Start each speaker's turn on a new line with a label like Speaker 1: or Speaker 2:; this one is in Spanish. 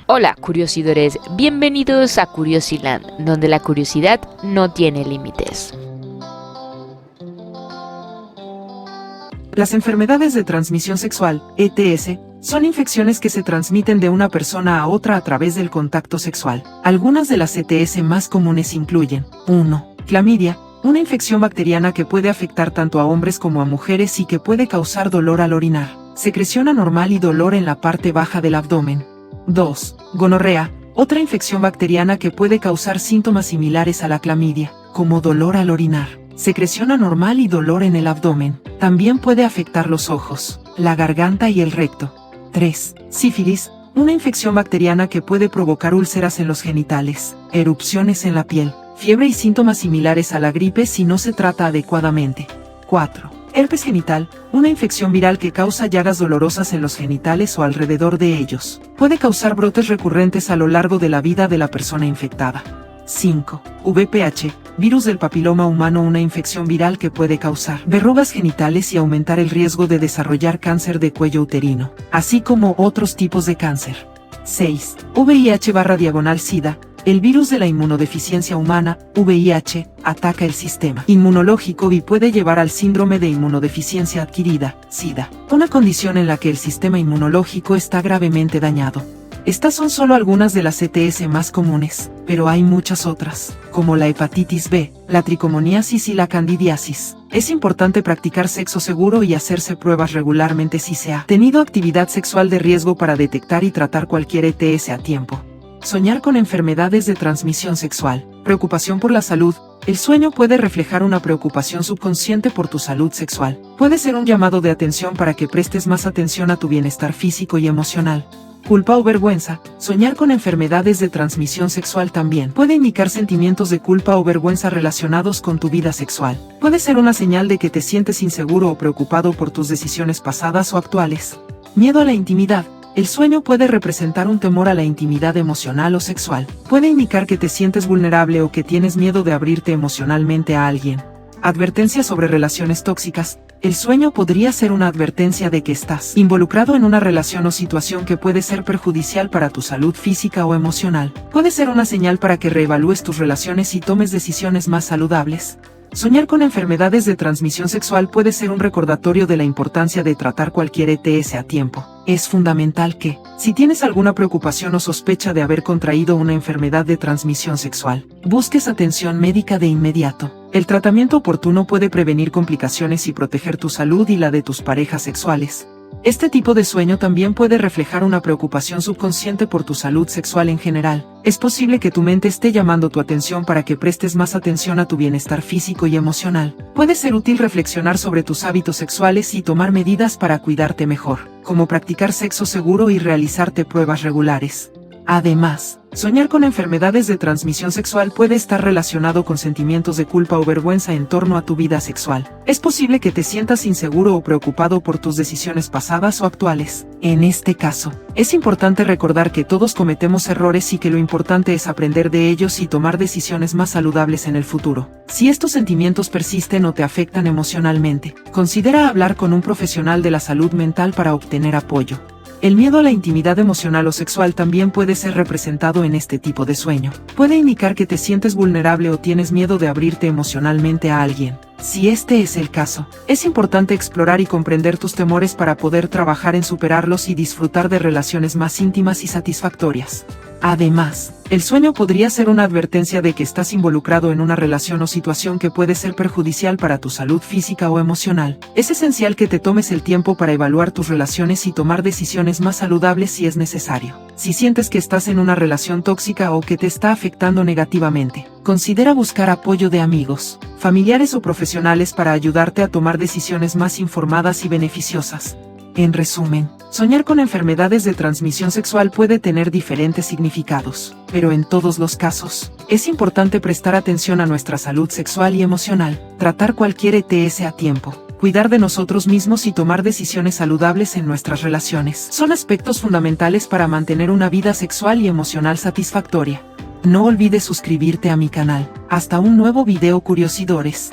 Speaker 1: Hola, curiosidores, bienvenidos a Curiosiland, donde la curiosidad no tiene límites.
Speaker 2: Las enfermedades de transmisión sexual, ETS, son infecciones que se transmiten de una persona a otra a través del contacto sexual. Algunas de las ETS más comunes incluyen 1. Clamidia, una infección bacteriana que puede afectar tanto a hombres como a mujeres y que puede causar dolor al orinar, secreción anormal y dolor en la parte baja del abdomen. 2. Gonorrea, otra infección bacteriana que puede causar síntomas similares a la clamidia, como dolor al orinar, secreción anormal y dolor en el abdomen. También puede afectar los ojos, la garganta y el recto. 3. Sífilis, una infección bacteriana que puede provocar úlceras en los genitales, erupciones en la piel, fiebre y síntomas similares a la gripe si no se trata adecuadamente. 4. Herpes genital, una infección viral que causa llagas dolorosas en los genitales o alrededor de ellos. Puede causar brotes recurrentes a lo largo de la vida de la persona infectada. 5. VPH, virus del papiloma humano, una infección viral que puede causar verrugas genitales y aumentar el riesgo de desarrollar cáncer de cuello uterino, así como otros tipos de cáncer. 6. VIH/SIDA, el virus de la inmunodeficiencia humana, VIH, ataca el sistema inmunológico y puede llevar al síndrome de inmunodeficiencia adquirida, SIDA, una condición en la que el sistema inmunológico está gravemente dañado. Estas son solo algunas de las ETS más comunes, pero hay muchas otras, como la hepatitis B, la tricomoniasis y la candidiasis. Es importante practicar sexo seguro y hacerse pruebas regularmente si se ha tenido actividad sexual de riesgo para detectar y tratar cualquier ETS a tiempo. Soñar con enfermedades de transmisión sexual. Preocupación por la salud. El sueño puede reflejar una preocupación subconsciente por tu salud sexual. Puede ser un llamado de atención para que prestes más atención a tu bienestar físico y emocional. Culpa o vergüenza. Soñar con enfermedades de transmisión sexual también puede indicar sentimientos de culpa o vergüenza relacionados con tu vida sexual. Puede ser una señal de que te sientes inseguro o preocupado por tus decisiones pasadas o actuales. Miedo a la intimidad. El sueño puede representar un temor a la intimidad emocional o sexual. Puede indicar que te sientes vulnerable o que tienes miedo de abrirte emocionalmente a alguien. Advertencia sobre relaciones tóxicas. El sueño podría ser una advertencia de que estás involucrado en una relación o situación que puede ser perjudicial para tu salud física o emocional. Puede ser una señal para que reevalúes tus relaciones y tomes decisiones más saludables. Soñar con enfermedades de transmisión sexual puede ser un recordatorio de la importancia de tratar cualquier ETS a tiempo. Es fundamental que, si tienes alguna preocupación o sospecha de haber contraído una enfermedad de transmisión sexual, busques atención médica de inmediato. El tratamiento oportuno puede prevenir complicaciones y proteger tu salud y la de tus parejas sexuales. Este tipo de sueño también puede reflejar una preocupación subconsciente por tu salud sexual en general. Es posible que tu mente esté llamando tu atención para que prestes más atención a tu bienestar físico y emocional. Puede ser útil reflexionar sobre tus hábitos sexuales y tomar medidas para cuidarte mejor, como practicar sexo seguro y realizarte pruebas regulares. Además, soñar con enfermedades de transmisión sexual puede estar relacionado con sentimientos de culpa o vergüenza en torno a tu vida sexual. Es posible que te sientas inseguro o preocupado por tus decisiones pasadas o actuales. En este caso, es importante recordar que todos cometemos errores y que lo importante es aprender de ellos y tomar decisiones más saludables en el futuro. Si estos sentimientos persisten o te afectan emocionalmente, considera hablar con un profesional de la salud mental para obtener apoyo. El miedo a la intimidad emocional o sexual también puede ser representado en este tipo de sueño. Puede indicar que te sientes vulnerable o tienes miedo de abrirte emocionalmente a alguien. Si este es el caso, es importante explorar y comprender tus temores para poder trabajar en superarlos y disfrutar de relaciones más íntimas y satisfactorias. Además, el sueño podría ser una advertencia de que estás involucrado en una relación o situación que puede ser perjudicial para tu salud física o emocional. Es esencial que te tomes el tiempo para evaluar tus relaciones y tomar decisiones más saludables si es necesario. Si sientes que estás en una relación tóxica o que te está afectando negativamente, considera buscar apoyo de amigos, familiares o profesionales para ayudarte a tomar decisiones más informadas y beneficiosas. En resumen, soñar con enfermedades de transmisión sexual puede tener diferentes significados, pero en todos los casos, es importante prestar atención a nuestra salud sexual y emocional, tratar cualquier ETS a tiempo, cuidar de nosotros mismos y tomar decisiones saludables en nuestras relaciones. Son aspectos fundamentales para mantener una vida sexual y emocional satisfactoria. No olvides suscribirte a mi canal. Hasta un nuevo video, curiosidores.